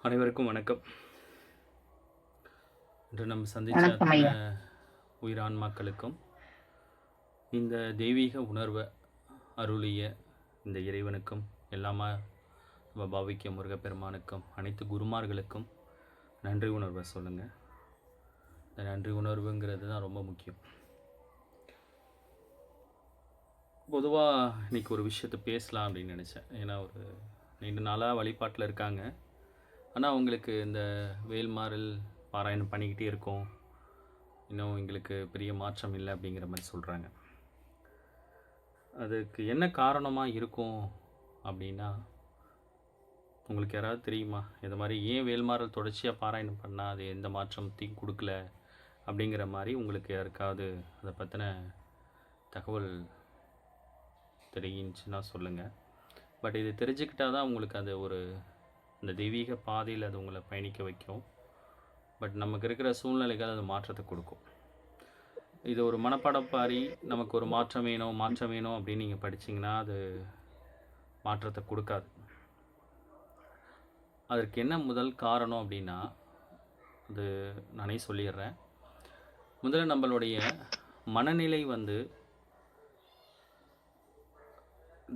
அனைவருக்கும் வணக்கம். இன்று நம்ம சந்திச்ச வணக்கம் அத்தனை ஐயா. உயிரான்மாக்களுக்கும் இந்த தெய்வீக உணர்வை அருளிய இந்த இறைவனுக்கும் எல்லாமா நம்ம பாவிக்க முருகப்பெருமானுக்கும் அனைத்து குருமார்களுக்கும் நன்றி உணர்வை சொல்லுங்கள். இந்த நன்றி உணர்வுங்கிறது தான் ரொம்ப முக்கியம். பொதுவாக இன்றைக்கி ஒரு விஷயத்தை பேசலாம் அப்படின்னு நினச்சேன். ஏன்னா ஒரு நீண்ட நாளாக வழிபாட்டில் இருக்காங்க. ஆனால் அவங்களுக்கு இந்த வேல்மாறல் பாராயணம் பண்ணிக்கிட்டே இருக்கோம், இன்னும் எங்களுக்கு பெரிய மாற்றம் இல்லை அப்படிங்கிற மாதிரி சொல்கிறாங்க. அதுக்கு என்ன காரணமாக இருக்கும் அப்படின்னா, உங்களுக்கு யாராவது தெரியுமா? இது மாதிரி ஏன் வேல்மாறல் தொடர்ச்சியாக பாராயணம் பண்ணால் அது எந்த மாற்றத்தையும் கொடுக்கல அப்படிங்கிற மாதிரி உங்களுக்கு யாருக்காவது அதை பற்றின தகவல் தெரிஞ்சுன்னா சொல்லுங்கள். பட் இது தெரிஞ்சுக்கிட்டால் தான் உங்களுக்கு அது ஒரு இந்த தெய்வீக பாதையில் அது உங்களை பயணிக்க வைக்கும். பட் நமக்கு இருக்கிற சூழ்நிலைகள் அது மாற்றத்தை கொடுக்கும். இது ஒரு மனப்பாடப்பாரி, நமக்கு ஒரு மாற்றம் வேணும் அப்படின்னு நீங்கள் படிச்சிங்கன்னா அது மாற்றத்தை கொடுக்காது. அதற்கு என்ன முதல் காரணம் அப்படின்னா, அது நானே சொல்லிடுறேன். முதல்ல நம்மளுடைய மனநிலை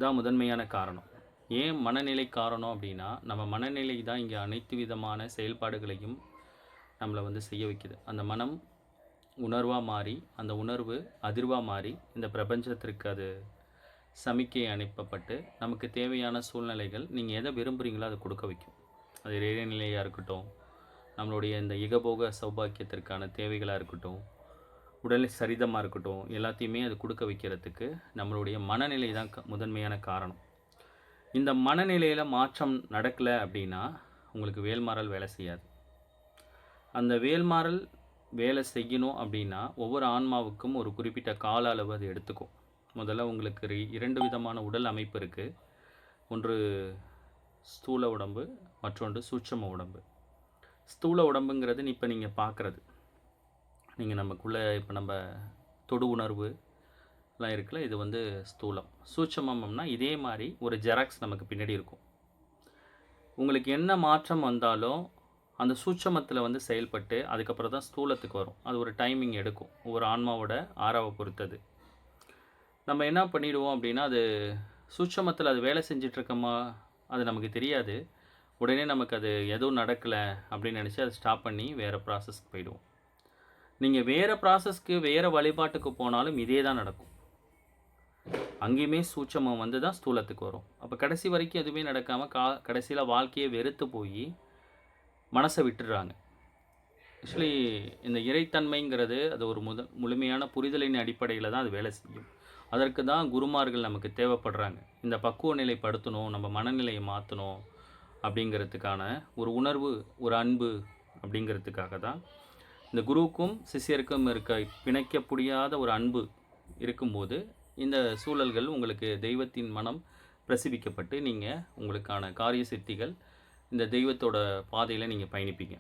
தான் முதன்மையான காரணம். ஏன் மனநிலை காரணம் அப்படின்னா, நம்ம மனநிலை தான் இங்கே அனைத்து விதமான செயல்பாடுகளையும் நம்மளை செய்ய வைக்குது. அந்த மனம் உணர்வாக மாறி, அந்த உணர்வு அதிர்வாக மாறி இந்த பிரபஞ்சத்திற்கு அது சமிக்கை அனுப்பப்பட்டு நமக்கு தேவையான சூழ்நிலைகள் நீங்கள் எதை விரும்புகிறீங்களோ அதை கொடுக்க வைக்கும். அது இறைநிலையாக இருக்கட்டும், நம்மளுடைய இந்த இகபோக சௌபாக்கியத்திற்கான தேவைகளாக இருக்கட்டும், உடல் சரிதமாக இருக்கட்டும், எல்லாத்தையுமே அது கொடுக்க வைக்கிறதுக்கு நம்மளுடைய மனநிலை தான் முதன்மையான காரணம். இந்த மனநிலையில் மாற்றம் நடக்கலை அப்படின்னா உங்களுக்கு வேல்மாறல் வேலை செய்யாது. அந்த வேல்மாறல் வேலை செய்யணும் அப்படின்னா ஒவ்வொரு ஆன்மாவுக்கும் ஒரு குறிப்பிட்ட கால அளவு அது எடுத்துக்கும். முதல்ல உங்களுக்கு 2 விதமான உடல் அமைப்பு இருக்குது. ஒன்று ஸ்தூல உடம்பு, மற்றொன்று சூட்சும உடம்பு. ஸ்தூல உடம்புங்கிறது இப்போ நீங்கள் பார்க்குறது, நீங்கள் நமக்குள்ளே இப்போ நம்ம தொடு உணர்வுலாம் இருக்குல்ல, இது ஸ்தூலம். சூட்சமம்னா இதே மாதிரி ஒரு ஜெராக்ஸ் நமக்கு பின்னாடி இருக்கும். உங்களுக்கு என்ன மாற்றம் வந்தாலும் அந்த சூட்சமத்தில் செயல்பட்டு அதுக்கப்புறம் தான் ஸ்தூலத்துக்கு வரும். அது ஒரு டைமிங் எடுக்கும், ஒவ்வொரு ஆன்மாவோட ஆறாவை பொறுத்தது. நம்ம என்ன பண்ணிடுவோம் அப்படின்னா, அது சூட்சமத்தில் அது வேலை செஞ்சிட்ருக்கோமா அது நமக்கு தெரியாது. உடனே நமக்கு அது எதுவும் நடக்கலை அப்படின்னு நினச்சி அதை ஸ்டாப் பண்ணி வேறு ப்ராசஸ்க்கு போயிடுவோம். நீங்கள் வேறு ப்ராசஸ்க்கு வேறு வழிபாட்டுக்கு போனாலும் இதே தான் நடக்கும். அங்கேயுமே சூட்சமம் தான் ஸ்தூலத்துக்கு வரும். அப்போ கடைசி வரைக்கும் எதுவுமே நடக்காமல் கடைசியில் வாழ்க்கையை வெறுத்து போய் மனசை விட்டுடுறாங்க. ஆக்சுவலி இந்த இறைத்தன்மைங்கிறது அது ஒரு முழுமையான புரிதலின் அடிப்படையில் தான் அது வேலை செய்யும். அதற்கு தான் குருமார்கள் நமக்கு தேவைப்படுறாங்க. இந்த பக்குவ நிலைப்படுத்தணும், நம்ம மனநிலையை மாற்றணும் அப்படிங்கிறதுக்கான ஒரு உணர்வு, ஒரு அன்பு அப்படிங்கிறதுக்காக தான் இந்த குருவுக்கும் சிஷியருக்கும் பிணைக்க முடியாத ஒரு அன்பு இருக்கும்போது இந்த சூழல்கள் உங்களுக்கு தெய்வத்தின் மனம் பிரசிபிக்கப்பட்டு நீங்கள் உங்களுக்கான காரிய சித்திகள் இந்த தெய்வத்தோட பாதையில் நீங்கள் பயணிப்பீங்க.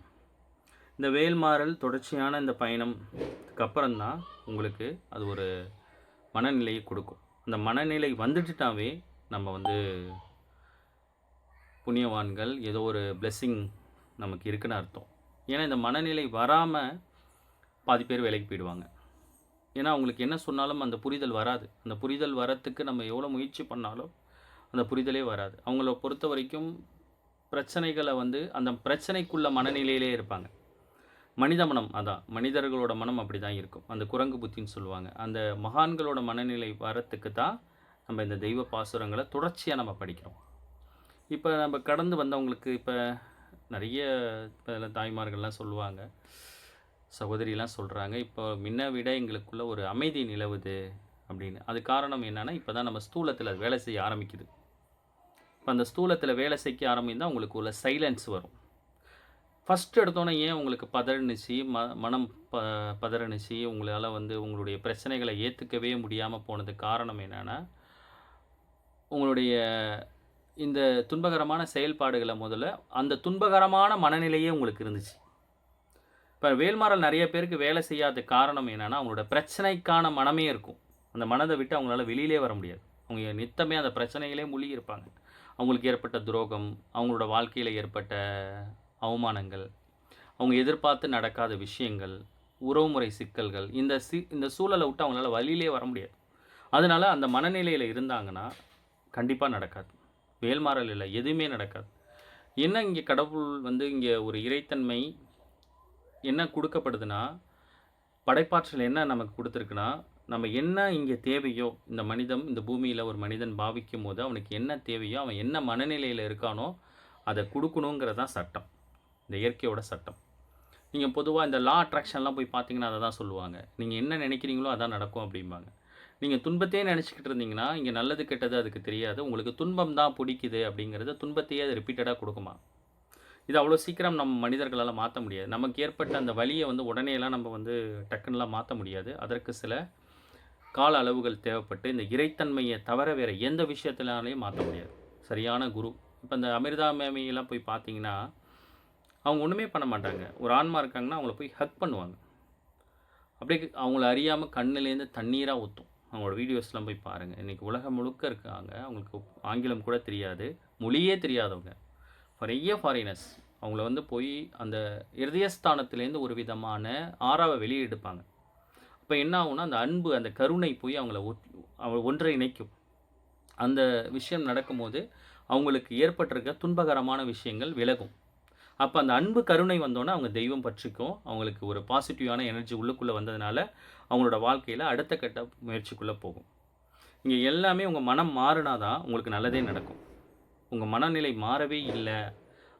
இந்த வேல்மாறல் தொடர்ச்சியான இந்த பயணம்க்கு அப்புறம்தான் உங்களுக்கு அது ஒரு மனநிலையை கொடுக்கும். அந்த மனநிலை வந்துட்டுட்டாவே நம்ம புண்ணியவான்கள், ஏதோ ஒரு பிளெஸ்ஸிங் நமக்கு இருக்குன்னு அர்த்தம். ஏன்னா இந்த மனநிலை வராமல் பாதி பேர் வேலைக்கு போயிடுவாங்க. ஏன்னா அவங்களுக்கு என்ன சொன்னாலும் அந்த புரிதல் வராது. அந்த புரிதல் வரத்துக்கு நம்ம எவ்வளோ முயற்சி பண்ணாலும் அந்த புரிதலே வராது. அவங்கள பொறுத்த வரைக்கும் பிரச்சனைகளை அந்த பிரச்சனைக்குள்ள மனநிலையிலே இருப்பாங்க. மனித மனம் அதான், மனிதர்களோட மனம் அப்படி தான் இருக்கும். அந்த குரங்கு புத்தின்னு சொல்லுவாங்க. அந்த மகான்களோட மனநிலை வரத்துக்கு தான் நம்ம இந்த தெய்வ பாசுரங்களை தொடர்ச்சியாக நம்ம படிக்கிறோம். இப்போ நம்ம கடந்து வந்தவங்களுக்கு இப்போ நிறைய தாய்மார்கள்லாம் சொல்லுவாங்க, சகோதரிலாம் சொல்கிறாங்க, இப்போ முன்ன விட எங்களுக்குள்ள ஒரு அமைதி நிலவுது அப்படின்னு. அது காரணம் என்னென்னா, இப்போ தான் நம்ம ஸ்தூலத்தில் வேலை செய்ய ஆரம்பிக்குது. இப்போ அந்த ஸ்தூலத்தில் வேலை செய்ய ஆரம்பிந்தால் உங்களுக்கு உள்ள சைலன்ஸ் வரும். ஃபஸ்ட்டு எடுத்தோன்னே ஏன் உங்களுக்கு பதறுனுச்சு, மனம் பதறுனுச்சு, உங்களால் உங்களுடைய பிரச்சனைகளை ஏற்றுக்கவே முடியாமல் போனதுக்கு காரணம் என்னென்னா, உங்களுடைய இந்த துன்பகரமான செயல்பாடுகளை முதல்ல அந்த துன்பகரமான மனநிலையே உங்களுக்கு இருந்துச்சு. இப்போ வேல்மாறல் நிறைய பேருக்கு வேலை செய்யாத காரணம் என்னென்னா, அவங்களோட பிரச்சனைக்கான மனமே இருக்கும். அந்த மனதை விட்டு அவங்களால வெளியிலே வர முடியாது. அவங்க நித்தமே அந்த பிரச்சனைகளே மூழ்கி இருப்பாங்க. அவங்களுக்கு ஏற்பட்ட துரோகம், அவங்களோட வாழ்க்கையில் ஏற்பட்ட அவமானங்கள், அவங்க எதிர்பார்த்து நடக்காத விஷயங்கள், உறவுமுறை சிக்கல்கள், இந்த சூழலை விட்டு அவங்களால வழியிலே வர முடியாது. அதனால அந்த மனநிலையில் இருந்தாங்கன்னா கண்டிப்பாக நடக்காது. வேல்மாறல் இல்லை, எதுவுமே நடக்காது. என்ன இங்கே கடவுள் வந்து இங்கே ஒரு இறைத்தன்மை என்ன கொடுக்கப்படுதுன்னா, படைப்பாற்றல் என்ன நமக்கு கொடுத்துருக்குன்னா, நம்ம என்ன இங்கே தேவையோ, இந்த பூமியில் ஒரு மனிதன் பாவிக்கும் போது அவனுக்கு என்ன தேவையோ, அவன் என்ன மனநிலையில் இருக்கானோ அதை கொடுக்கணுங்கிறது தான் சட்டம். இந்த இயற்கையோட சட்டம். நீங்கள் பொதுவாக இந்த லா அட்ராக்ஷன்லாம் போய் பார்த்தீங்கன்னா அதை தான் சொல்லுவாங்க. நீங்கள் என்ன நினைக்கிறீங்களோ அதான் நடக்கும் அப்படிம்பாங்க. நீங்கள் துன்பத்தையே நினச்சிக்கிட்டு இருந்தீங்கன்னா, இங்கே நல்லது கெட்டது அதுக்கு தெரியாது. உங்களுக்கு துன்பம் தான் பிடிக்குது அப்படிங்கிறத துன்பத்தையே அது ரிப்பீட்டடாக கொடுக்குமா. இது அவ்வளோ சீக்கிரம் நம்ம மனிதர்களால் மாற்ற முடியாது. நமக்கு ஏற்பட்ட அந்த வலியை வந்து உடனேலாம் நம்ம வந்து டக்குன்னெலாம் மாற்ற முடியாது. அதற்கு சில கால அளவுகள் தேவைப்பட்டு, இந்த இறைத்தன்மையை தவிர வேறு எந்த விஷயத்தினாலையும் மாற்ற முடியாது. சரியான குரு. இப்போ இந்த அமிர்தா மேமியெல்லாம் போய் பார்த்தீங்கன்னா, அவங்க ஒன்றுமே பண்ண மாட்டாங்க. ஒரு ஆன்மா இருக்காங்கன்னா அவங்கள போய் ஹக் பண்ணுவாங்க. அப்படியே அவங்கள அறியாமல் கண்ணுலேருந்து தண்ணீராக ஊற்றும். அவங்களோட வீடியோஸ்லாம் போய் பாருங்கள். இன்றைக்கி உலகம் முழுக்க இருக்காங்க. அவங்களுக்கு ஆங்கிலம் கூட தெரியாது, மொழியே தெரியாதவங்க, நிறைய ஃபாரினர்ஸ். அவங்கள வந்து போய் அந்த இருதயஸ்தானத்துலேருந்து ஒரு விதமான ஆறாவை வெளியே எடுப்பாங்க. அப்போ என்ன ஆகும்னா, அந்த அன்பு, அந்த கருணை போய் அவங்கள ஒன்றை இணைக்கும். அந்த விஷயம் நடக்கும்போது அவங்களுக்கு ஏற்பட்டிருக்க துன்பகரமான விஷயங்கள் விலகும். அப்போ அந்த அன்பு கருணை வந்தோன்னே அவங்க தெய்வம் பற்றிக்கும். அவங்களுக்கு ஒரு பாசிட்டிவான எனர்ஜி உள்ளுக்குள்ளே வந்ததுனால அவங்களோட வாழ்க்கையில் அடுத்த கட்ட முயற்சிக்குள்ளே போகும். இங்கே எல்லாமே உங்கள் மனம் மாறினா தான் உங்களுக்கு நல்லதே நடக்கும். உங்கள் மனநிலை மாறவே இல்லை,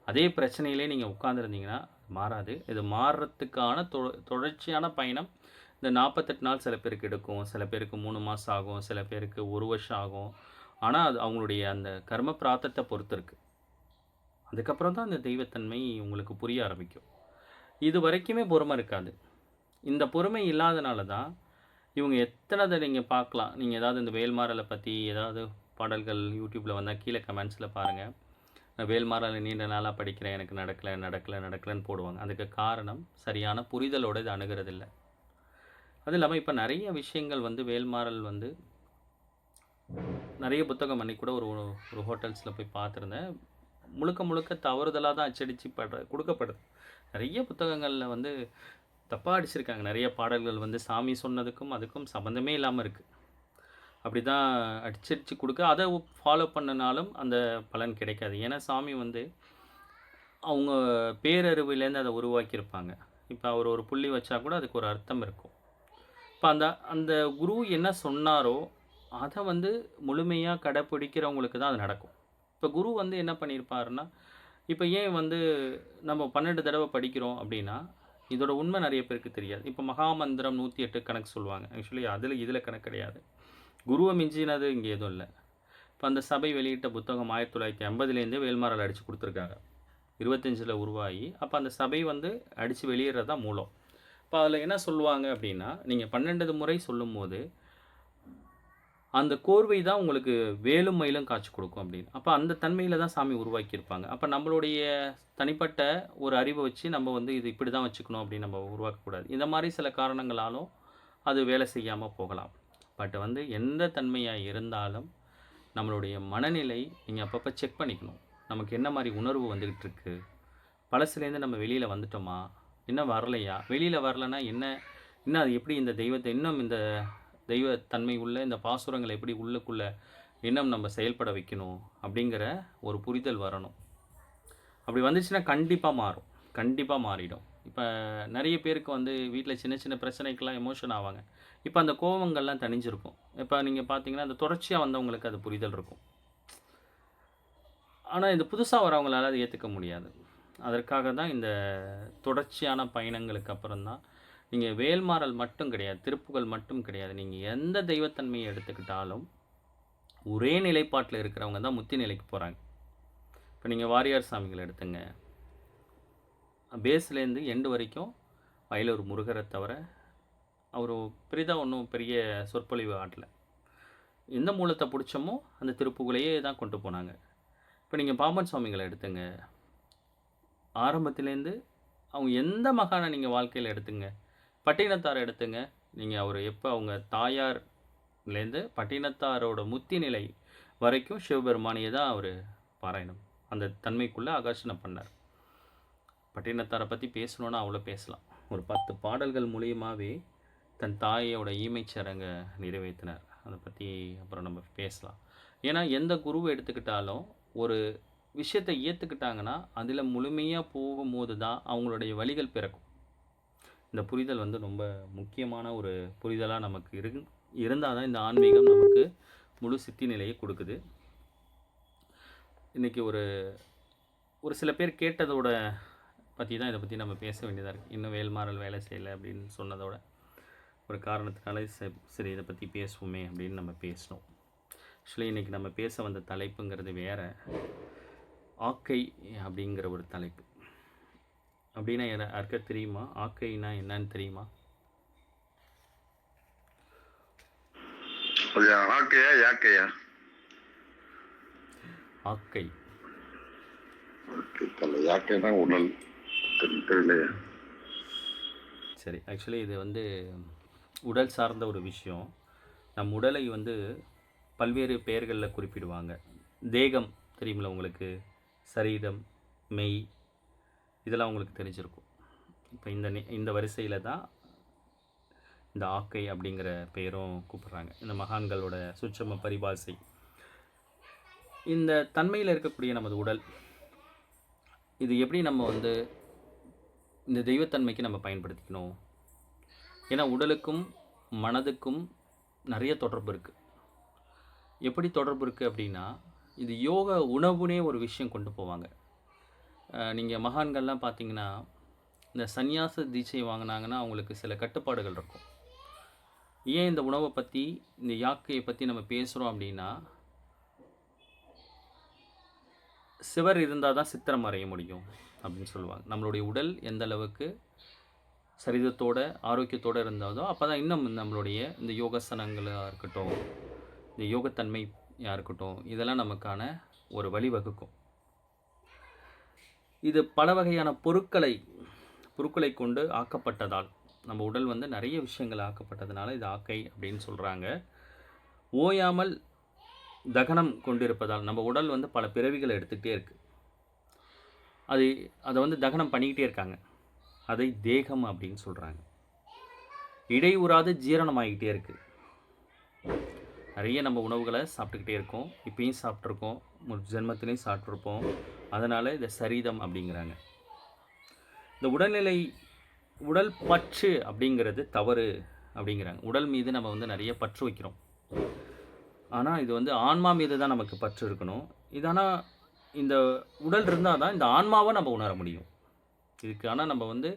அதே பிரச்சனையிலே நீங்கள் உட்காந்துருந்தீங்கன்னா மாறாது. இது மாறுறதுக்கான தொடர்ச்சியான பயணம். இந்த 48 நாள் சில பேருக்கு எடுக்கும், சில பேருக்கு 3 மாதம் ஆகும், சில பேருக்கு 1 வருஷம் ஆகும். ஆனால் அது அவங்களுடைய அந்த கர்ம பிராத்தத்தை பொறுத்து இருக்குது. அதுக்கப்புறம் தான் அந்த தெய்வத்தன்மை உங்களுக்கு புரிய ஆரம்பிக்கும். இது வரைக்குமே பொறுமை இருக்காது. இந்த பொறுமை இல்லாதனால தான் இவங்க எத்தனை நீங்கள் பார்க்கலாம். நீங்கள் ஏதாவது இந்த வேல்மாறலை பற்றி ஏதாவது பாடல்கள் யூடியூப்பில் வந்தால் கீழே கமெண்ட்ஸில் பாருங்கள். நான் வேல்மாறலை நீண்ட நாளாக படிக்கிறேன், எனக்கு நடக்கலைன்னு போடுவாங்க. அதுக்கு காரணம் சரியான புரிதலோடு இது அணுகிறதில்லை. அது இல்லாமல் இப்போ நிறைய விஷயங்கள் வந்து வேல்மாறல் வந்து நிறைய புத்தகம் அன்றைக்கி கூட ஒரு ஹோட்டல்ஸில் போய் பார்த்துருந்தேன். முழுக்க தவறுதலாக தான் அச்சடித்து கொடுக்கப்படுது. நிறைய புத்தகங்களில் வந்து தப்பாக அடிச்சிருக்காங்க. நிறைய பாடல்கள் வந்து சாமி சொன்னதுக்கும் அதுக்கும் சம்மந்தமே இல்லாமல் இருக்குது. அப்படி தான் அடிச்சடிச்சு கொடுக்க, அதை ஃபாலோ பண்ணினாலும் அந்த பலன் கிடைக்காது. ஏன்னா சாமி வந்து அவங்க பேரறிவிலேருந்து அதை உருவாக்கியிருப்பாங்க. இப்போ அவர் ஒரு புள்ளி வச்சா கூட அதுக்கு ஒரு அர்த்தம் இருக்கும். இப்போ அந்த குரு என்ன சொன்னாரோ அதை வந்து முழுமையாக கடைப்பிடிக்கிறவங்களுக்கு தான் அது நடக்கும். இப்போ குரு வந்து என்ன பண்ணியிருப்பாருன்னா, இப்போ ஏன் வந்து நம்ம 12 தடவை படிக்கிறோம் அப்படின்னா, இதோட உண்மை நிறைய பேருக்கு தெரியாது. இப்போ மகாமந்திரம் 108 கணக்கு சொல்லுவாங்க. ஆக்சுவலி இதில் கணக்கு கிடையாது. குருவை மிஞ்சினது இங்கே எதுவும் இல்லை. இப்போ அந்த சபை வெளியிட்ட புத்தகம் 1950லேருந்தே வேல்மாறல் அடித்து கொடுத்துருக்காங்க. 25ல் உருவாகி அப்போ அந்த சபை வந்து அடித்து வெளியிடுறது தான் மூலம். இப்போ அதில் என்ன சொல்லுவாங்க அப்படின்னா, நீங்கள் 12 முறை சொல்லும்போது அந்த கோர்வை தான் உங்களுக்கு வேலும் மயிலும் காட்சி கொடுக்கும் அப்படின்னு. அப்போ அந்த தன்மையில் தான் சாமி உருவாக்கியிருப்பாங்க. அப்போ நம்மளுடைய தனிப்பட்ட ஒரு அறிவை வச்சு நம்ம வந்து இது இப்படி தான் வச்சுக்கணும் அப்படின்னு நம்ம உருவாக்கக்கூடாது. இந்த மாதிரி சில காரணங்களாலும் அது வேலை செய்யாமல் போகலாம். பட் வந்து எந்த தன்மையாக இருந்தாலும் நம்மளுடைய மனநிலை நீங்கள் அப்பப்போ செக் பண்ணிக்கணும். நமக்கு என்ன மாதிரி உணர்வு வந்துக்கிட்டு இருக்குது, பழசுலேருந்து நம்ம வெளியில் வந்துட்டோமா, இன்னும் வரலையா, வெளியில் வரலைன்னா இன்னும் அது எப்படி இந்த தெய்வத்தை இன்னும் இந்த தெய்வத்தன்மை உள்ள இந்த பாசுரங்களை எப்படி உள்ளுக்குள்ளே இன்னும் நம்ம செயல்பட வைக்கணும் அப்படிங்கிற ஒரு புரிதல் வரணும். அப்படி வந்துச்சுன்னா கண்டிப்பாக மாறிடும். இப்போ நிறைய பேருக்கு வந்து வீட்டில் சின்ன சின்ன பிரச்சனைக்கெல்லாம் எமோஷன் ஆவாங்க. இப்போ அந்த கோபங்கள்லாம் தணிஞ்சிருக்கும். இப்போ நீங்கள் பார்த்தீங்கன்னா அந்த தொடர்ச்சியாக வந்தவங்களுக்கு அது புரிதல் இருக்கும். ஆனால் இது புதுசாக வரவங்களால அதை ஏற்றுக்க முடியாது. அதற்காக தான் இந்த தொடர்ச்சியான பயணங்களுக்கு அப்புறம் தான் நீங்கள் வேல்மாறல் மட்டும் கிடையாது, திருப்புகள் மட்டும் கிடையாது, நீங்கள் எந்த தெய்வத்தன்மையை எடுத்துக்கிட்டாலும் ஒரே நிலைப்பாட்டில் இருக்கிறவங்க தான் முத்தி நிலைக்கு போகிறாங்க. இப்போ நீங்கள் வாரியார் சாமிகளை எடுத்துங்க, பேஸ்லேருந்து எண்டு வரைக்கும் வயலூர் முருகரை தவிர அவர் பெரிதாக ஒன்றும் பெரிய சொற்பொழிவு ஆட்டலை. எந்த மூலத்தை பிடிச்சமோ அந்த திருப்புகளையே தான் கொண்டு போனாங்க. இப்போ நீங்கள் பாம்பன் சுவாமிகளை எடுத்துங்க, ஆரம்பத்துலேருந்து அவங்க எந்த மகானை நீங்கள் வாழ்க்கையில் எடுத்துங்க, பட்டினத்தாரை எடுத்துங்க, நீங்கள் அவர் எப்போ அவங்க தாயார்லேருந்து பட்டினத்தாரோட முத்தி நிலை வரைக்கும் சிவபெருமானியை தான் அவர் பாராயணம் அந்த தன்மைக்குள்ளே ஆகர்ஷணம் பண்ணார். பட்டினத்தாரை பற்றி பேசணுன்னா அவ்வளோ பேசலாம். ஒரு 10 பாடல்கள் மூலியமாகவே தன் தாயோட ஈமைச்சடங்கை நிறைவேற்றினார். அதை பற்றி அப்புறம் நம்ம பேசலாம். ஏன்னா எந்த குருவை எடுத்துக்கிட்டாலும் ஒரு விஷயத்தை ஏற்றுக்கிட்டாங்கன்னா அதில் முழுமையாக போகும்போது தான் அவங்களுடைய வழிகள் பிறக்கும். இந்த புரிதல் வந்து ரொம்ப முக்கியமான ஒரு புரிதலாக நமக்கு இருந்தால் தான் இந்த ஆன்மீகம் நமக்கு முழு சித்தி நிலையை கொடுக்குது. இன்றைக்கி ஒரு சில பேர் கேட்டதோட பற்றி தான் இதை பற்றி நம்ம பேச வேண்டியதாக இருக்குது. இன்னும் வேல்மாறல் வேலை செய்யலை அப்படின்னு சொன்னதோட ஒரு காரணத்தினால சரி இதை பற்றி பேசுவோமே அப்படின்னு நம்ம பேசினோம். ஆக்சுவலி இன்றைக்கி நம்ம பேச வந்த தலைப்புங்கிறது வேறு. ஆக்கை அப்படிங்கிற ஒரு தலைப்பு. அப்படின்னா யாருக்க தெரியுமா? ஆக்கைனா என்னன்னு தெரியுமா? ஆக்கையா யாக்கையா? ஆக்கை. யாக்கைனா உடல். சரி, ஆக்சுவலி இது வந்து உடல் சார்ந்த ஒரு விஷயம். நம் உடலை வந்து பல்வேறு பெயர்களில் குறிப்பிடுவாங்க. தேகம் தெரியுமில்ல உங்களுக்கு, சரீரம், மெய், இதெல்லாம் உங்களுக்கு தெரிஞ்சிருக்கும். இப்போ இந்த வரிசையில் தான் இந்த ஆக்கை அப்படிங்கிற பெயரும் கூப்பிட்றாங்க. இந்த மகான்களோட சுட்சம பரிபாசை. இந்த தன்மையில் இருக்கக்கூடிய நமது உடல், இது எப்படி நம்ம வந்து இந்த தெய்வத்தன்மைக்கு நம்ம பயன்படுத்திக்கணும்? ஏன்னா உடலுக்கும் மனதுக்கும் நிறைய தொடர்பு இருக்குது. எப்படி தொடர்பு இருக்குது அப்படின்னா, இது யோக உணவுனே ஒரு விஷயம் கொண்டு போவாங்க. நீங்கள் மகான்கள்லாம் பார்த்தீங்கன்னா, இந்த சந்நியாச தீட்சை வாங்கினாங்கன்னா அவங்களுக்கு சில கட்டுப்பாடுகள் இருக்கும். ஏன் இந்த உணவை பற்றி, இந்த யாக்கையை பற்றி நம்ம பேசுகிறோம் அப்படின்னா, சிவர் இருந்தால் தான் சித்திரம் வரைய முடியும் அப்படின்னு சொல்லுவாங்க. நம்மளுடைய உடல் எந்த அளவுக்கு சரீரத்தோட ஆரோக்கியத்தோடு இருந்தாதோ அப்போ தான் இன்னும் நம்மளுடைய இந்த யோகாசனங்களாக இருக்கட்டும், இந்த யோகத்தன்மையாக இருக்கட்டும், இதெல்லாம் நமக்கான ஒரு வழிவகுக்கும். இது பல வகையான பொருட்களை கொண்டு ஆக்கப்பட்டதால், நம்ம உடல் வந்து நிறைய விஷயங்கள் ஆக்கப்பட்டதுனால இது ஆக்கை அப்படின்னு சொல்கிறாங்க. ஓயாமல் தகனம் கொண்டிருப்பதால் நம்ம உடல் வந்து பல பிறவிகளை எடுத்துக்கிட்டே இருக்குது. அதை வந்து தகனம் பண்ணிக்கிட்டே இருக்காங்க. அதை தேகம் அப்படின்னு சொல்கிறாங்க. இடையூறாது ஜீரணமாகிக்கிட்டே இருக்குது. நிறைய நம்ம உணவுகளை சாப்பிட்டுக்கிட்டே இருக்கோம். இப்பயும் சாப்பிட்ருக்கோம், ஒரு ஜென்மத்திலையும் சாப்பிட்ருப்போம். அதனால் இதை சரீரம் அப்படிங்கிறாங்க. இந்த உடல் பற்று அப்படிங்கிறது தவறு அப்படிங்கிறாங்க. உடல் மீது நம்ம வந்து நிறைய பற்று வைக்கிறோம். ஆனால் இது வந்து ஆன்மா மீது தான் நமக்கு பற்று இருக்கணும். இது ஆனால் இந்த உடல் இருந்தால் தான் இந்த ஆன்மாவை நம்ம உணர முடியும். இதுக்கு ஆனால் நம்ம வந்து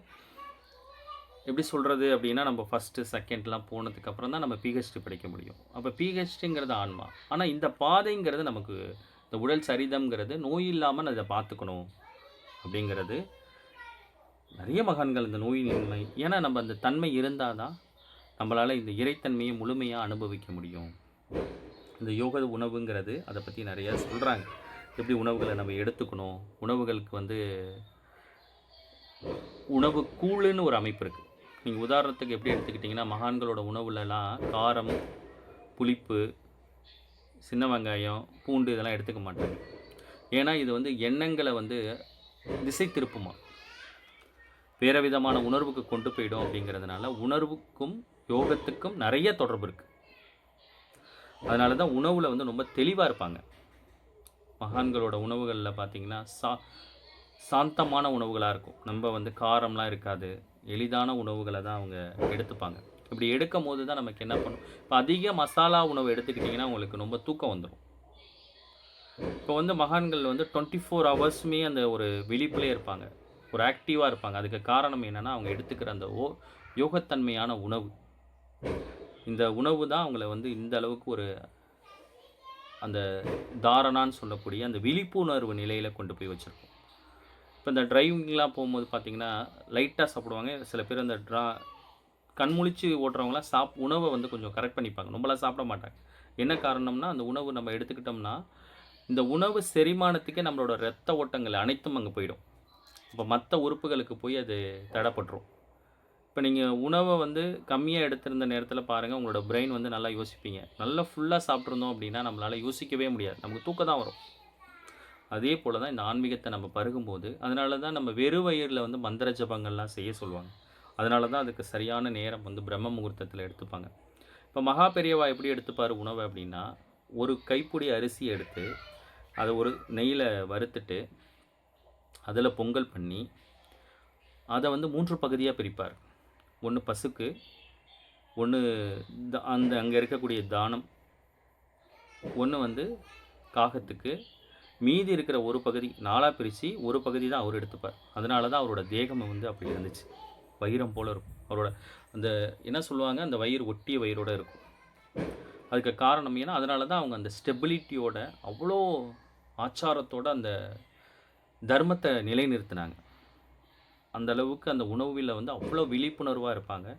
எப்படி சொல்கிறது அப்படின்னா, நம்ம ஃபஸ்ட்டு செகண்ட்லாம் போனதுக்கப்புறம் தான் நம்ம பிஹெச்டி படிக்க முடியும். அப்போ பிஹெச்டிங்கிறது ஆன்மா. ஆனால் இந்த பாதைங்கிறது நமக்கு, இந்த உடல் சரிதம்ங்கிறது நோய் இல்லாமல் அதை பார்த்துக்கணும் அப்படிங்கிறது. நிறைய மகான்கள் இந்த நோயின்மை, ஏன்னா நம்ம அந்த தன்மை இருந்தால் தான் நம்மளால் இந்த இறைத்தன்மையை முழுமையாக அனுபவிக்க முடியும். இந்த யோக உணவுங்கிறது அதை பற்றி நிறையா சொல்கிறாங்க. எப்படி உணவுகளை நம்ம எடுத்துக்கணும், உணவுகளுக்கு வந்து உணவு கூழுன்னு ஒரு அமைப்பு இருக்குது. நீங்கள் உதாரணத்துக்கு எப்படி எடுத்துக்கிட்டிங்கன்னா, மகான்களோட உணவுலலாம் காரம், புளிப்பு, சின்ன வெங்காயம், பூண்டு இதெல்லாம் எடுத்துக்க மாட்டாங்க. ஏன்னா இது வந்து எண்ணங்களை வந்து திசை திருப்புமா, வேறு விதமான உணர்வுக்கு கொண்டு போயிடும். அப்படிங்கிறதுனால உணர்வுக்கும் யோகத்துக்கும் நிறைய தொடர்பு இருக்குது. அதனால தான் உணவில் வந்து ரொம்ப தெளிவாக இருப்பாங்க. மகான்களோட உணவுகளில் பார்த்திங்கன்னா சாந்தமான உணவுகளாக இருக்கும். நம்ம வந்து காரம்லாம் இருக்காது, எளிதான உணவுகளை தான் அவங்க எடுத்துப்பாங்க. இப்படி எடுக்கும் போது தான் நமக்கு என்ன பண்ணும், இப்போ அதிக மசாலா உணவு எடுத்துக்கிட்டிங்கன்னா உங்களுக்கு ரொம்ப தூக்கம் வந்துடும். இப்போ வந்து மகான்கள் வந்து 24 ஹவர்ஸுமே அந்த ஒரு விழிப்புலே இருப்பாங்க, ஒரு ஆக்டிவாக இருப்பாங்க. அதுக்கு காரணம் என்னென்னா, அவங்க எடுத்துக்கிற அந்த யோகத்தன்மையான உணவு. இந்த உணவு தான் அவங்கள வந்து இந்த அளவுக்கு ஒரு அந்த தாரணான்னு சொல்லக்கூடிய அந்த விழிப்புணர்வு நிலையில் கொண்டு போய் வச்சுருக்கோம். இப்போ இந்த டிரைவிங்லாம் போகும்போது பார்த்திங்கன்னா லைட்டாக சாப்பிடுவாங்க. சில பேர் அந்த கண்முழிச்சு ஓட்டுறவங்களாம் உணவை வந்து கொஞ்சம் கரெக்ட் பண்ணிப்பாங்க, ரொம்பலாம் சாப்பிட மாட்டாங்க. என்ன காரணம்னா, அந்த உணவு நம்ம எடுத்துக்கிட்டோம்னா இந்த உணவு செரிமானத்துக்கே நம்மளோட இரத்த ஓட்டங்கள் அனைத்தும் அங்கே போயிடும். இப்போ மற்ற உறுப்புகளுக்கு போய் அது தடைப்பட்டுரும். இப்போ நீங்கள் உணவை வந்து கம்மியாக எடுத்திருந்த நேரத்தில் பாருங்கள், உங்களோட பிரெயின் வந்து நல்லா யோசிப்பீங்க. நல்லா ஃபுல்லாக சாப்பிட்ருந்தோம் அப்படின்னா நம்மளால் யோசிக்கவே முடியாது, நமக்கு தூக்கம் தான் வரும். அதே போல் தான் இந்த ஆன்மீகத்தை நம்ம பருகும்போது, அதனால தான் நம்ம வெறும் வயிறில் வந்து மந்திர ஜபங்கள்லாம் செய்ய சொல்லுவாங்க. அதனால தான் அதுக்கு சரியான நேரம் வந்து பிரம்ம முகூர்த்தத்தில் எடுத்துப்பாங்க. இப்போ மகா பெரியவா எப்படி எடுத்துப்பார் உணவு அப்படின்னா, ஒரு கைப்பிடி அரிசி எடுத்து அதை ஒரு நெய்யில் வறுத்துட்டு அதில் பொங்கல் பண்ணி அதை வந்து 3 பகுதியாக பிரிப்பார். ஒன்று பசுக்கு, ஒன்று அந்த அங்கே இருக்கக்கூடிய தானம், ஒன்று வந்து காகத்துக்கு, மீதி இருக்கிற ஒரு பகுதி 4ஆக பிரித்து ஒரு பகுதி தான் அவர் எடுத்துப்பார். அதனால தான் அவரோட தேகம் வந்து அப்படி இருந்துச்சு, வைரம் போல் இருக்கும். அவரோட அந்த என்ன சொல்லுவாங்க, அந்த வயிறு ஒட்டிய வயிறோடு இருக்கும். அதுக்கு காரணம் ஏன்னா அதனால தான் அவங்க அந்த ஸ்டெபிலிட்டியோட அவ்வளோ ஆச்சாரத்தோடு அந்த தர்மத்தை நிலைநிறுத்தினாங்க. அந்த அளவுக்கு அந்த உணவில் வந்து அவ்வளோ விழிப்புணர்வாக இருப்பாங்க.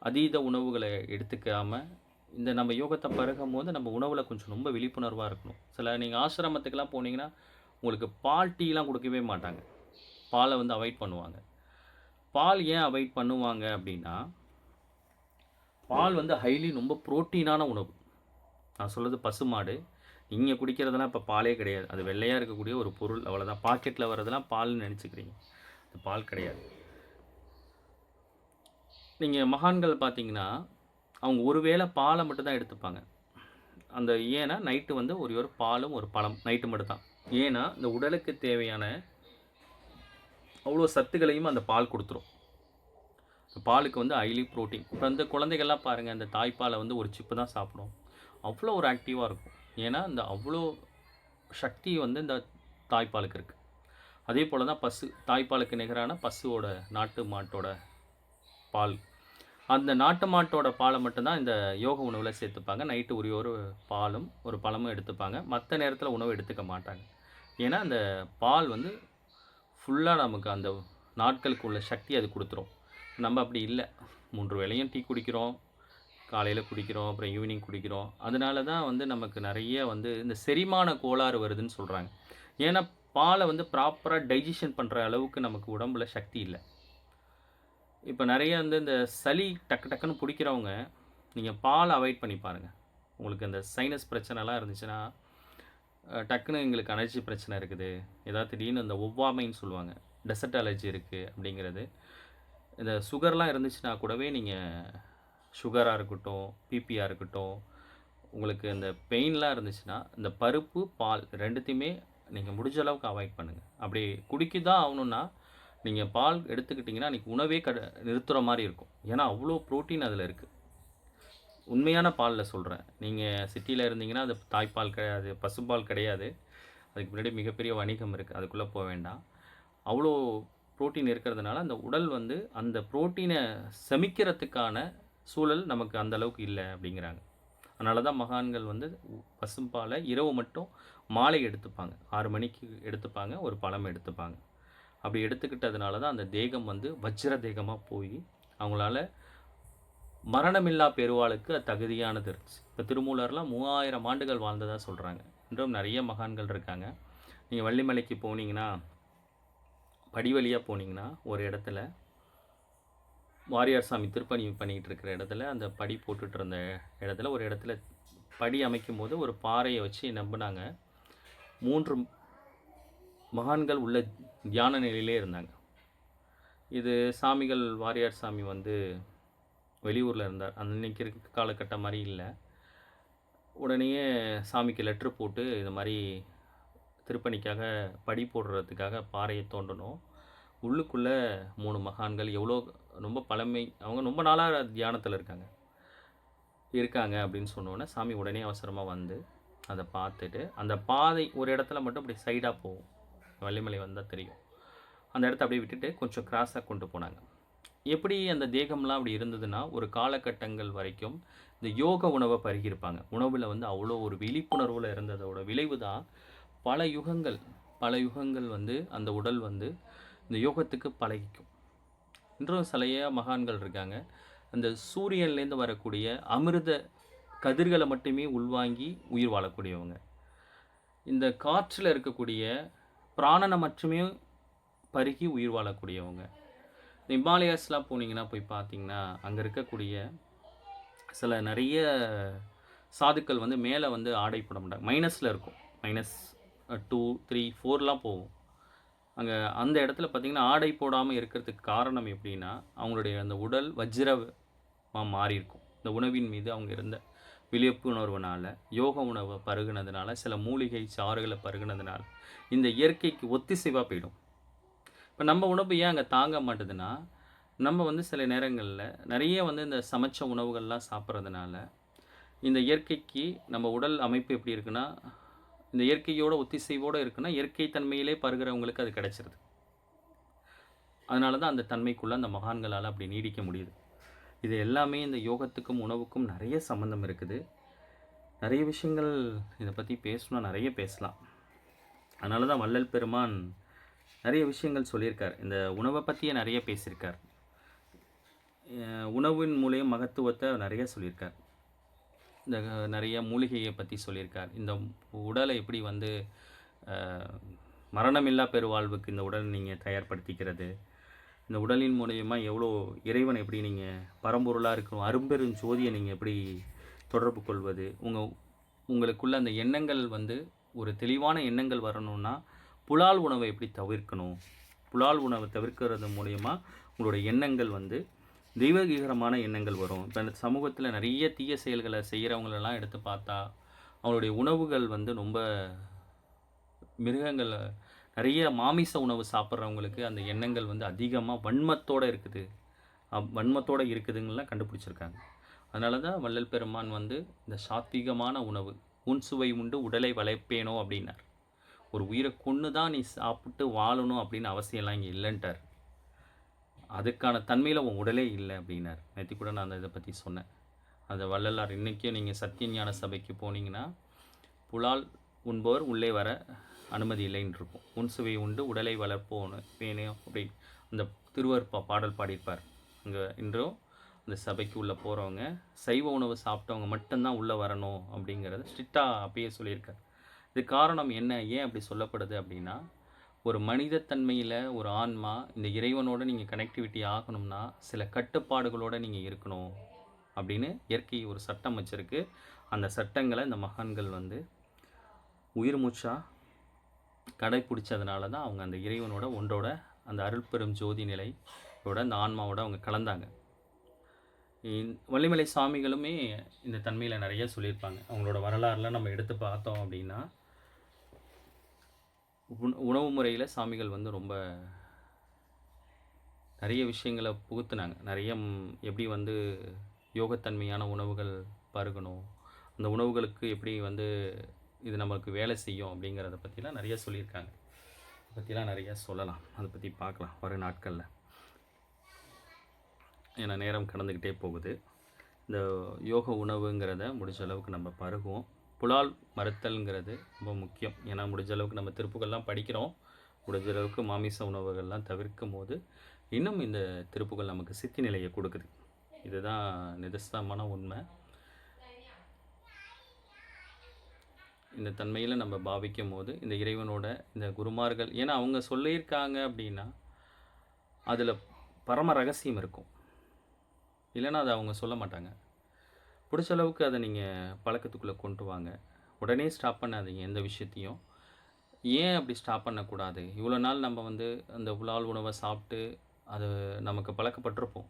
அதீத உணவுகளை எடுத்துக்காமல் இந்த நம்ம யோகத்தை பருகும் போது நம்ம உணவில் கொஞ்சம் ரொம்ப விழிப்புணர்வாக இருக்கணும். சில நீங்கள் ஆசிரமத்துக்கெல்லாம் போனீங்கன்னா உங்களுக்கு பால் டீலாம் கொடுக்கவே மாட்டாங்க. பாலை வந்து அவாய்ட் பண்ணுவாங்க. பால் ஏன் அவாய்ட் பண்ணுவாங்க அப்படின்னா, பால் வந்து ஹைலி ரொம்ப புரோட்டீனான உணவு. நான் சொல்கிறது பசுமாடு. நீங்கள் குடிக்கிறதெல்லாம் இப்போ பாலே கிடையாது. அது வெள்ளையாக இருக்கக்கூடிய ஒரு பொருள், அவ்வளோதான். பாக்கெட்டில் வரதெல்லாம் பால்னு நினச்சிக்கிறீங்க, அது பால் கிடையாது. நீங்கள் மகான்கள் பார்த்தீங்கன்னா அவங்க ஒரு வேளை பாலை மட்டும்தான் எடுத்துப்பாங்க. அந்த ஏன்னா நைட்டு வந்து ஒரு பாலும் ஒரு பழம் நைட்டு மட்டும்தான். ஏன்னா இந்த உடலுக்கு தேவையான அவ்வளோ சத்துக்களையும் அந்த பால் கொடுத்துரும். பாலுக்கு வந்து ஹைலி ப்ரோட்டீன். இப்போ அந்த குழந்தைகள்லாம் பாருங்கள், அந்த தாய்ப்பாலை வந்து ஒரு சிப்பு தான் சாப்பிடும். அவ்வளோ ஒரு ஆக்டிவாக இருக்கும். ஏன்னா இந்த அவ்வளோ சக்தி வந்து இந்த தாய்ப்பாலுக்கு இருக்குது. அதே போல் தான் தாய்ப்பாலுக்கு நிகரான பசுவோட நாட்டு மாட்டோட பால். அந்த நாட்டு மாட்டோட பாலை மட்டும்தான் இந்த யோக உணவில் சேர்த்துப்பாங்க. நைட்டு ஒரு பாலும் ஒரு பழமும் எடுத்துப்பாங்க. மற்ற நேரத்தில் உணவு எடுத்துக்க மாட்டாங்க. ஏன்னா அந்த பால் வந்து ஃபுல்லாக நமக்கு அந்த நாட்களுக்கு உள்ள சக்தி அது கொடுத்துரும். நம்ம அப்படி இல்லை. 3 வேளையும் டீ குடிக்கிறோம், காலையில் குடிக்கிறோம், அப்புறம் ஈவினிங் குடிக்கிறோம். அதனால தான் வந்து நமக்கு நிறைய வந்து இந்த செரிமான கோளாறு வருதுன்னு சொல்கிறாங்க. ஏன்னா பாலை வந்து ப்ராப்பராக டைஜஷன் பண்ணுற அளவுக்கு நமக்கு உடம்புல சக்தி இல்லை. இப்போ நிறைய வந்து இந்த சளி டக்குன்னு பிடிக்கிறவங்க நீங்கள் பால் அவாய்ட் பண்ணி பாருங்கள். உங்களுக்கு இந்த சைனஸ் பிரச்சனைலாம் இருந்துச்சுன்னா, டக்குன்னு எங்களுக்கு அலர்ஜி பிரச்சனை இருக்குது, ஏதாவது திடீர்னு இந்த ஒவ்வாமைன்னு சொல்லுவாங்க, டெசர்ட் அலர்ஜி இருக்குது அப்படிங்கிறது, இந்த சுகர்லாம் இருந்துச்சுன்னா கூடவே நீங்கள் சுகராக இருக்கட்டும், பிபியாக இருக்கட்டும், உங்களுக்கு இந்த பெயின்லாம் இருந்துச்சுன்னா இந்த பருப்பு பால் ரெண்டுத்தையுமே நீங்கள் முடிஞ்ச அளவுக்கு அவாய்ட் பண்ணுங்கள். அப்படி குடிக்கதான் ஆகணுன்னா நீங்கள் பால் எடுத்துக்கிட்டிங்கன்னா அன்றைக்கி உணவே நிறுத்துகிற மாதிரி இருக்கும். ஏன்னா அவ்வளோ ப்ரோட்டீன் அதில் இருக்குது. உண்மையான பாலில் சொல்கிறேன். நீங்கள் சிட்டியில் இருந்தீங்கன்னா அது தாய்ப்பால் கிடையாது, பசுப்பால் கிடையாது. அதுக்கு முன்னாடி மிகப்பெரிய வணிகம் இருக்குது, அதுக்குள்ளே போக வேண்டாம். அவ்வளோ ப்ரோட்டீன் இருக்கிறதுனால அந்த உடல் வந்து அந்த ப்ரோட்டீனை செமிக்கிறதுக்கான சூழல் நமக்கு அந்தளவுக்கு இல்லை அப்படிங்கிறாங்க. அதனால தான் மகான்கள் வந்து பசும்பாலை இரவு மட்டும் மாலை எடுத்துப்பாங்க. 6 மணிக்கு எடுத்துப்பாங்க, ஒரு பழம் எடுத்துப்பாங்க. அப்படி எடுத்துக்கிட்டதுனால தான் அந்த தேகம் வந்து வஜ்ர தேகமாக போய் அவங்களால மரணமில்லா பெருவாளுக்கு அது தகுதியானது இருந்துச்சு. இப்போ திருமூலர்லாம் 3000 ஆண்டுகள் வாழ்ந்ததாக சொல்கிறாங்க. இன்றும் நிறைய மகான்கள் இருக்காங்க. நீங்கள் வள்ளிமலைக்கு போனீங்கன்னா, படி வழியாக போனீங்கன்னா, ஒரு இடத்துல வாரியார் சாமி திருப்பணி பண்ணிகிட்டு இருக்கிற இடத்துல, அந்த படி போட்டுட்டு இருந்த இடத்துல ஒரு இடத்துல படி அமைக்கும் போது ஒரு பாறையை வச்சு நம்பினாங்க. 3 மகான்கள் உள்ள தியான நிலையிலே இருந்தாங்க. இது சாமிகள் வாரியார் சாமி வந்து வெளியூரில் இருந்தார். அன்றைக்கி இருக்க காலகட்டம் மாதிரி இல்லை. உடனேயே சாமிக்கு லெட்ரு போட்டு இது மாதிரி திருப்பணிக்காக படி போடுறதுக்காக பாறையை தோண்டணும். உள்ளுக்குள்ளே 3 மகான்கள் எவ்வளோ ரொம்ப பழமை, அவங்க ரொம்ப நாளாக தியானத்தில் இருக்காங்க அப்படின்னு சொன்னோன்னே சாமி உடனே அவசரமாக வந்து அதை பார்த்துட்டு, அந்த பாதை ஒரு இடத்துல மட்டும் அப்படி சைடாக போகும், வள்ளிமலை வந்தால் தெரியும், அந்த இடத்த அப்படியே விட்டுட்டு கொஞ்சம் கிராஸாக கொண்டு போனாங்க. எப்படி அந்த தேகம்லாம் அப்படி இருந்ததுன்னா, ஒரு காலகட்டங்கள் வரைக்கும் இந்த யோக உணவை பருகியிருப்பாங்க. உணவில் வந்து அவ்வளோ ஒரு விழிப்புணர்வில் இருந்ததோட விளைவு தான் பல யுகங்கள் வந்து அந்த உடல் வந்து இந்த யோகத்துக்கு பழகிக்கும். இன்றும் சிலைய மகான்கள் இருக்காங்க. அந்த சூரியன்லேருந்து வரக்கூடிய அமிர்த கதிர்களை மட்டுமே உள்வாங்கி உயிர் வாழக்கூடியவங்க. இந்த காற்றில் இருக்கக்கூடிய பிராணனை மட்டுமே பருகி உயிர் வாழக்கூடியவங்க. இந்த இமாலயாஸ்லாம் போனீங்கன்னா போய் பார்த்தீங்கன்னா, அங்கே இருக்கக்கூடிய சில நிறைய சாதுக்கள் வந்து மேலே வந்து ஆடை போட மாட்டாங்க, மைனஸில் இருக்கும். மைனஸ் 2, 3, 4லாம் போகும். அங்கே அந்த இடத்துல பார்த்தீங்கன்னா ஆடை போடாமல் இருக்கிறதுக்கு காரணம் எப்படின்னா அவங்களுடைய அந்த உடல் வஜ்ரமாக மாறியிருக்கும். இந்த உணவின் மீது அவங்க இருந்த விழிப்புணர்வுனால, யோக உணவை பருகுனதுனால, சில மூலிகை சாறுகளை பருகுனதுனால இந்த இயற்கைக்கு ஒத்திசைவாக போயிடும். இப்போ நம்ம உணவு ஏன் அங்கே தாங்க மாட்டுதுன்னா, நம்ம வந்து சில நேரங்களில் நிறைய வந்து இந்த சமைச்ச உணவுகள்லாம் சாப்பிட்றதுனால இந்த இயற்கைக்கு நம்ம உடல் அமைப்பு எப்படி இருக்குன்னா, இந்த இயற்கையோட ஒத்திசைவோடு இருக்குன்னா இயற்கை தன்மையிலே பருகிறவங்களுக்கு அது கிடைச்சிருது. அதனால தான் அந்த தன்மைக்குள்ளே அந்த மகான்களால் அப்படி நீடிக்க முடியுது. இது எல்லாமே இந்த யோகத்துக்கும் உணவுக்கும் நிறைய சம்மந்தம் இருக்குது. நிறைய விஷயங்கள் இதை பற்றி பேசணும்னா நிறைய பேசலாம். அதனால தான் வள்ளல் பெருமான் நிறைய விஷயங்கள் சொல்லியிருக்கார். இந்த உணவை பற்றியே நிறைய பேசியிருக்கார். உணவின் மூலியம் மகத்துவத்தை நிறைய சொல்லியிருக்கார். இந்த நிறைய மூலிகையை பற்றி சொல்லியிருக்கார். இந்த உடலை எப்படி வந்து மரணமில்லா பெருவாழ்வுக்கு இந்த உடலை நீங்கள் தயார்படுத்திக்கிறது, இந்த உடலின் மூலியமாக எவ்வளோ இறைவனை எப்படி நீங்கள் பரம்பொருளாக இருக்கணும், அரும்பெரும் ஜோதியை நீங்கள் எப்படி தொடர்பு கொள்வது, உங்களுக்குள்ள அந்த எண்ணங்கள் வந்து ஒரு தெளிவான எண்ணங்கள் வரணும்னா புலால் உணவை எப்படி தவிர்க்கணும், புலால் உணவை தவிர்க்கிறது மூலயமா உங்களுடைய எண்ணங்கள் வந்து தெய்வீகரமான எண்ணங்கள் வரும். இப்போ இந்த சமூகத்தில் நிறைய தீய செயல்களை செய்கிறவங்களெல்லாம் எடுத்து பார்த்தா அவங்களுடைய உணவுகள் வந்து ரொம்ப மிருகங்கள், நிறைய மாமிச உணவு சாப்பிட்றவங்களுக்கு அந்த எண்ணங்கள் வந்து அதிகமாக வன்மத்தோடு இருக்குது, வன்மத்தோடு இருக்குதுங்கெல்லாம் கண்டுபிடிச்சிருக்காங்க. அதனால தான் வள்ளல் பெருமான் வந்து இந்த சாத்வீகமான உணவு, உன் சுவை உண்டு உடலை வளைப்பேனோ அப்படின்னார். ஒரு உயிரை கொன்று தான் நீ சாப்பிட்டு வாழணும் அப்படின்னு அவசியம்லாம் இங்கே இல்லைன்ட்டார். அதுக்கான தன்மையில் உன் உடலே இல்லை அப்படின்னார். நேற்று கூட நான் இதை பற்றி சொன்னேன். அந்த வள்ளலார் இன்றைக்கும் நீங்கள் சத்தியஞான சபைக்கு போனீங்கன்னா புலால் உண்பவர் உள்ளே வர அனுமதி இல்லைன்னு இருக்கும். உன் சுவை உண்டு உடலை வளர்ப்போன்னு வேணும் அப்படின்னு அந்த திருவர் பாடல் பாடியிருப்பார். அங்கே இன்றும் அந்த சபைக்கு உள்ளே போகிறவங்க சைவ உணவு சாப்பிட்டவங்க மட்டும்தான் உள்ளே வரணும் அப்படிங்கிறத ஸ்ட்ரிக்டாக அப்பயே சொல்லியிருக்கார். இது காரணம் என்ன, ஏன் அப்படி சொல்லப்படுது அப்படின்னா, ஒரு மனிதத்தன்மையில் ஒரு ஆன்மா இந்த இறைவனோட நீங்கள் கனெக்டிவிட்டி ஆகணும்னா சில கட்டுப்பாடுகளோடு நீங்கள் இருக்கணும் அப்படின்னு இயற்கை ஒரு சட்டம் வச்சுருக்கு. அந்த சட்டங்களை இந்த மகான்கள் வந்து உயிர் மூச்சாக கடைப்பிடிச்சதுனால தான் அவங்க அந்த இறைவனோட ஒன்றோட அந்த அருள்பெரும் ஜோதி நிலையோட அந்த ஆன்மாவோட அவங்க கலந்தாங்க. வள்ளிமலை சாமிகளுமே இந்த தன்மையில் நிறைய சொல்லியிருப்பாங்க. அவங்களோட வரலாறுலாம் நம்ம எடுத்து பார்த்தோம் அப்படின்னா உணவு முறையில் சாமிகள் வந்து ரொம்ப நிறைய விஷயங்களை புகுத்துனாங்க. நிறைய எப்படி வந்து யோகத்தன்மையான உணவுகள் பருகணும், அந்த உணவுகளுக்கு எப்படி வந்து இது நமக்கு வேலை செய்யும் அப்படிங்கிறத பற்றிலாம் நிறைய சொல்லியிருக்காங்க. அதை பற்றிலாம் நிறைய சொல்லலாம், அதை பற்றி பார்க்கலாம் வரும் நாட்களில். ஏன்னா நேரம் கடந்துக்கிட்டே போகுது. இந்த யோக உணவுங்கிறத முடிஞ்ச அளவுக்கு நம்ம பருகுவோம். புலால் மறுத்தல்ங்கிறது ரொம்ப முக்கியம். ஏன்னா முடிஞ்ச அளவுக்கு நம்ம திருப்புகள்லாம் படிக்கிறோம். முடிஞ்ச அளவுக்கு மாமிச உணவுகள்லாம் தவிர்க்கும் போது இன்னும் இந்த திருப்புகள் நமக்கு சித்தி நிலையை கொடுக்குது. இதுதான் நிதர்சனமான உண்மை. இந்த தன்மையில் நம்ம பாவிக்கும் போது இந்த இறைவனோட இந்த குருமார்கள், ஏன்னா அவங்க சொல்லியிருக்காங்க அப்படின்னா அதில் பரம ரகசியம் இருக்கும். இல்லைன்னா அதை அவங்க சொல்ல மாட்டாங்க. பிடிச்ச அளவுக்கு அதை நீங்கள் பழக்கத்துக்குள்ளே கொண்டு வாங்க. உடனே ஸ்டாப் பண்ணாதீங்க எந்த விஷயத்தையும். ஏன் அப்படி ஸ்டாப் பண்ணக்கூடாது? இவ்வளோ நாள் நம்ம வந்து அந்த புலால் உணவை சாப்பிட்டு அது நமக்கு பழக்கப்பட்டிருப்போம்.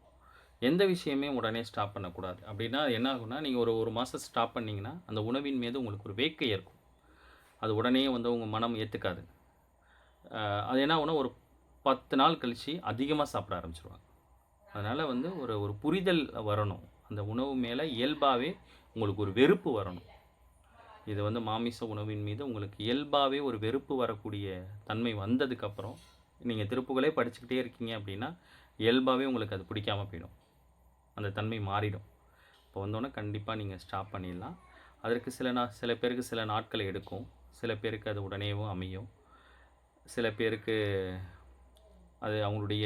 எந்த விஷயமே உடனே ஸ்டாப் பண்ணக்கூடாது. அப்படின்னா என்ன ஆகும்னா, நீங்கள் ஒரு மாதம் ஸ்டாப் பண்ணிங்கன்னா அந்த உணவின் மீது உங்களுக்கு ஒரு வேட்கை இருக்கும். அது உடனே வந்து உங்கள் மனம் ஏற்றுக்காது. அது என்ன ஆகும்னா ஒரு 10 நாள் கழித்து அதிகமாக சாப்பிட ஆரம்பிச்சிருவாங்க. அதனால் வந்து ஒரு புரிதல் வரணும். அந்த உணவு மேலே இயல்பாகவே உங்களுக்கு ஒரு வெறுப்பு வரணும். இது வந்து மாமிச உணவின் மீது உங்களுக்கு இயல்பாகவே ஒரு வெறுப்பு வரக்கூடிய தன்மை வந்ததுக்கப்புறம் நீங்கள் திருப்புகளே படிச்சுக்கிட்டே இருக்கீங்க அப்படின்னா இயல்பாகவே உங்களுக்கு அது பிடிக்காமல் போயிடும். அந்த தன்மை மாறிடும். இப்போ வந்தோன்னே கண்டிப்பாக நீங்கள் ஸ்டாப் பண்ணிடலாம். அதற்கு சில பேருக்கு சில நாட்கள் எடுக்கும். சில பேருக்கு அது உடனேவும் அமையும். சில பேருக்கு அது அவங்களுடைய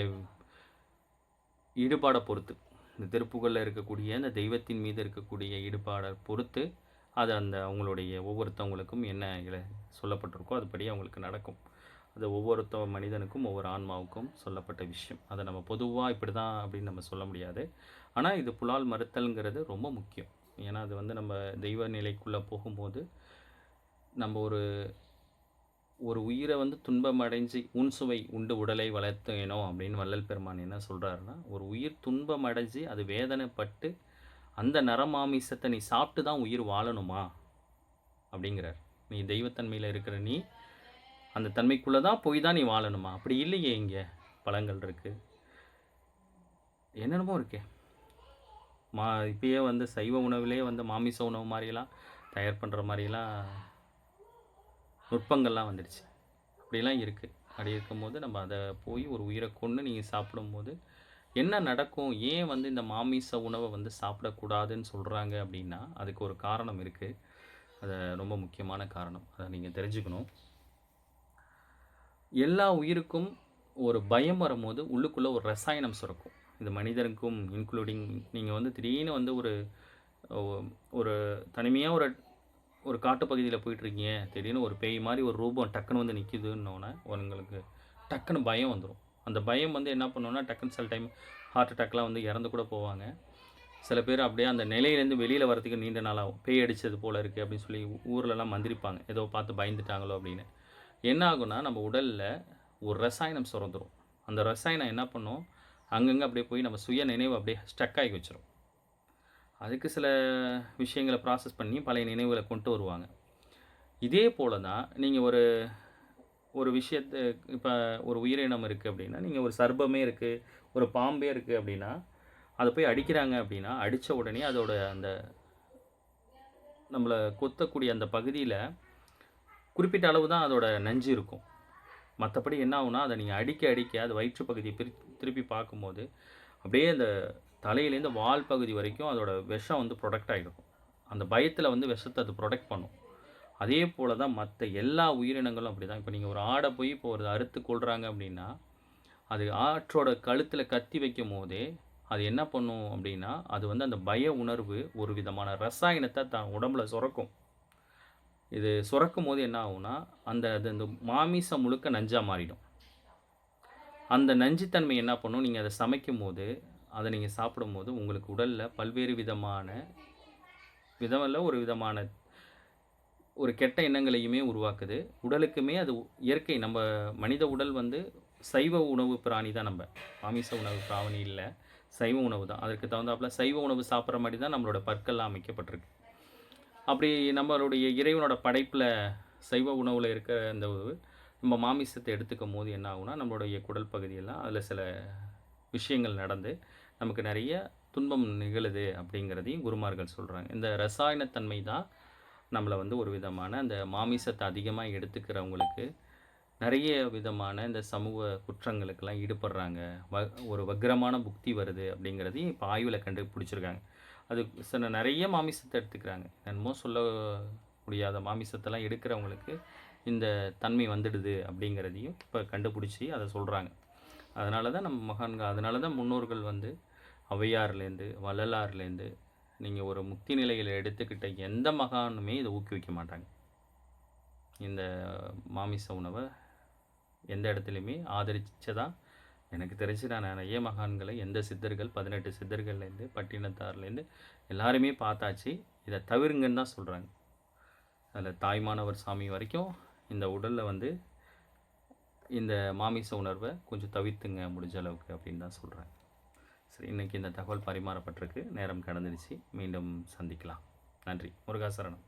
ஈடுபாடை பொறுத்து, இந்த திருப்புகளில் இருக்கக்கூடிய இந்த தெய்வத்தின் மீது இருக்கக்கூடிய ஈடுபாடை பொறுத்து அது அந்த அவங்களுடைய ஒவ்வொருத்தவங்களுக்கும் என்ன சொல்லப்பட்டிருக்கோ அதுபடி அவங்களுக்கு நடக்கும். அது ஒவ்வொருத்த மனிதனுக்கும் ஒவ்வொரு ஆன்மாவுக்கும் சொல்லப்பட்ட விஷயம். அதை நம்ம பொதுவாக இப்படி தான் அப்படின்னு நம்ம சொல்ல முடியாது. ஆனால் இது புலால் மறுத்தல்ங்கிறது ரொம்ப முக்கியம். ஏன்னா அது வந்து நம்ம தெய்வ நிலைக்குள்ளே போகும்போது நம்ம ஒரு ஒரு உயிரை வந்து துன்பம் அடைஞ்சு சுவை உண்டு உடலை வளர்த்தேனோ அப்படின்னு வள்ளல் பெருமான் என்ன சொல்கிறாருன்னா, ஒரு உயிர் துன்பம் அடைஞ்சு அது வேதனைப்பட்டு அந்த நரமாமிசத்தை நீ சாப்பிட்டு தான் உயிர் வாழணுமா அப்படிங்கிறார். நீ தெய்வத்தன்மையில் இருக்கிற நீ அந்த தன்மைக்குள்ளே தான் போய் தான் நீ வாழணுமா? அப்படி இல்லையே, இங்கே பழங்கள் இருக்குது, என்னென்னமோ இருக்கே. இப்பயே வந்து சைவ உணவிலே வந்து மாமிச உணவு மாதிரியெல்லாம் தயார் பண்ணுற மாதிரிலாம் நுட்பங்கள்லாம் வந்துடுச்சு. அப்படிலாம் இருக்குது. அப்படி இருக்கும்போது நம்ம அதை போய் ஒரு உயிரை கொன்று நீங்கள் சாப்பிடும்போது என்ன நடக்கும்? ஏன் வந்து இந்த மாமிச உணவை வந்து சாப்பிடக்கூடாதுன்னு சொல்கிறாங்க அப்படின்னா, அதுக்கு ஒரு காரணம் இருக்குது. அது ரொம்ப முக்கியமான காரணம். அதை நீங்கள் தெரிஞ்சுக்கணும். எல்லா உயிருக்கும் ஒரு பயம் வரும்போது உள்ளுக்குள்ளே ஒரு ரசாயனம் சுரக்கும். இது மனிதனுக்கும் இன்க்ளூடிங் நீங்கள் வந்து திடீர்னு வந்து ஒரு தனிமையாக ஒரு காட்டுப்பகுதியில் போயிட்டுருக்கீங்க, திடீர்னு ஒரு பேய் மாதிரி ஒரு ரூபம் டக்குன்னு வந்து நிற்கிதுன்னொன்னே உங்களுக்கு டக்குன்னு பயம் வந்துடும். அந்த பயம் வந்து என்ன பண்ணுவோன்னா, டக்குன்னு சில டைம் ஹார்ட் அட்டாக்லாம் வந்து இறந்து கூட போவாங்க. சில பேர் அப்படியே அந்த நிலையிலேருந்து வெளியில் வரதுக்கு நீண்ட நாள் ஆகும். பேய் அடித்தது போல் இருக்குது அப்படின்னு சொல்லி ஊர்லலாம் மந்திரிப்பாங்க, ஏதோ பார்த்து பயந்துட்டாங்களோ அப்படின்னு. என்ன ஆகும்னா, நம்ம உடலில் ஒரு ரசாயனம் சுரந்துடும். அந்த ரசாயனம் என்ன பண்ணும், அங்கங்கே அப்படியே போய் நம்ம சுய நினைவு அப்படியே ஸ்டக் ஆகி வச்சிரும். அதுக்கு சில விஷயங்களை ப்ராசஸ் பண்ணி பழைய நினைவுகளை கொண்டு வருவாங்க. இதே போல் தான் நீங்கள் ஒரு விஷயத்தை இப்போ ஒரு உயிரினம் இருக்குது அப்படின்னா, நீங்கள் ஒரு சர்ப்பமே இருக்குது, ஒரு பாம்பே இருக்குது அப்படின்னா, அதை போய் அடிக்கிறாங்க அப்படின்னா, அடித்த உடனே அதோட அந்த நம்மளை கொத்தக்கூடிய அந்த பகுதியில் குறிப்பிட்ட அளவு தான் அதோட நஞ்சு இருக்கும். மற்றபடி என்ன ஆகுனா, அதை நீங்கள் அடிக்க அது வயிற்று பகுதியை திருப்பி பார்க்கும்போது அப்படியே அந்த தலையிலேருந்து வால் பகுதி வரைக்கும் அதோட விஷம் வந்து ப்ரொடக்ட் ஆகிருக்கும். அந்த பயத்தில் வந்து விஷத்தை அது ப்ரொடக்ட் பண்ணும். அதே போல் தான் மற்ற எல்லா உயிரினங்களும் அப்படி தான். இப்போ நீங்கள் ஒரு ஆடை போய் இப்போ ஒரு அறுத்து கொள்கிறாங்க அப்படின்னா, அது ஆற்றோட கழுத்தில் கத்தி வைக்கும் போதே அது என்ன பண்ணும் அப்படின்னா, அது வந்து அந்த பய உணர்வு ஒரு விதமான ரசாயனத்தை தான் உடம்புல சுரக்கும். இது சுரக்கும் போது என்ன ஆகும்னா, அந்த மாமிசம் முழுக்க நஞ்சாக மாறிடும். அந்த நஞ்சுத்தன்மை என்ன பண்ணும், நீங்கள் அதை சமைக்கும் போது, அதை நீங்கள் சாப்பிடும்போது உங்களுக்கு உடலில் பல்வேறு ஒரு விதமான ஒரு கெட்ட எண்ணங்களையுமே உருவாக்குது. உடலுக்குமே அது இயற்கை. நம்ம மனித உடல் வந்து சைவ உணவு பிராணி தான். நம்ம மாமிச உணவு பிராணி இல்லை, சைவ உணவு தான். அதற்கு தகுந்தாப்புல சைவ உணவு சாப்பிட்ற மாதிரி தான் நம்மளோட பற்கள்லாம் அமைக்கப்பட்டிருக்கு. அப்படி நம்மளுடைய இறைவனோட படைப்பில் சைவ உணவில் இருக்கிற அந்த நம்ம மாமிசத்தை எடுத்துக்கும் போது என்ன ஆகும்னா, நம்மளுடைய குடல் பகுதியெல்லாம் அதில் சில விஷயங்கள் நடந்து நமக்கு நிறைய துன்பம் நிகழுது அப்படிங்கிறதையும் குருமார்கள் சொல்கிறாங்க. இந்த ரசாயனத்தன்மை தான் நம்மளை வந்து ஒரு விதமான அந்த மாமிசத்தை அதிகமாக எடுத்துக்கிறவங்களுக்கு நிறைய விதமான இந்த சமூக குற்றங்களுக்கெல்லாம் ஈடுபடுறாங்க. ஒரு வக்ரமான புக்தி வருது அப்படிங்கிறதையும் இப்போ ஆய்வில் கண்டுபிடிச்சிருக்காங்க. அது நிறைய மாமிசத்தை எடுத்துக்கிறாங்க. என்னமோ சொல்ல முடியாத மாமிசத்தெல்லாம் எடுக்கிறவங்களுக்கு இந்த தன்மை வந்துடுது அப்படிங்கிறதையும் இப்போ கண்டுபிடிச்சி அதை சொல்கிறாங்க. அதனால தான் நம்ம மகான்கள், அதனால தான் முன்னோர்கள் வந்து ஔவையார்லேருந்து வள்ளலார்லேருந்து நீங்கள் ஒரு முக்தி நிலையில் எடுத்துக்கிட்ட எந்த மகானுமே இதை ஊக்குவிக்க மாட்டாங்க. இந்த மாமிச உணவை எந்த இடத்துலையுமே ஆதரிச்சதா எனக்கு தெரிஞ்சு நான் நிறைய மகான்களை, எந்த சித்தர்கள் 18 சித்தர்கள்லேருந்து பட்டினத்தார்லேருந்து எல்லாருமே பார்த்தாச்சு. இதை தவிருங்கன்னு தான் சொல்கிறாங்க. அதில் தாய்மானவர் சாமி வரைக்கும் இந்த உடலில் வந்து இந்த மாமிச உணர்வை கொஞ்சம் தவிர்த்துங்க முடிஞ்ச அளவுக்கு அப்படின்னு தான் சொல்கிறாங்க. சரி, இன்றைக்கி இந்த தகவல் பரிமாறப்பட்டிருக்கு. நேரம் கடந்துடுச்சு. மீண்டும் சந்திக்கலாம். நன்றி. முருகாசரணம்.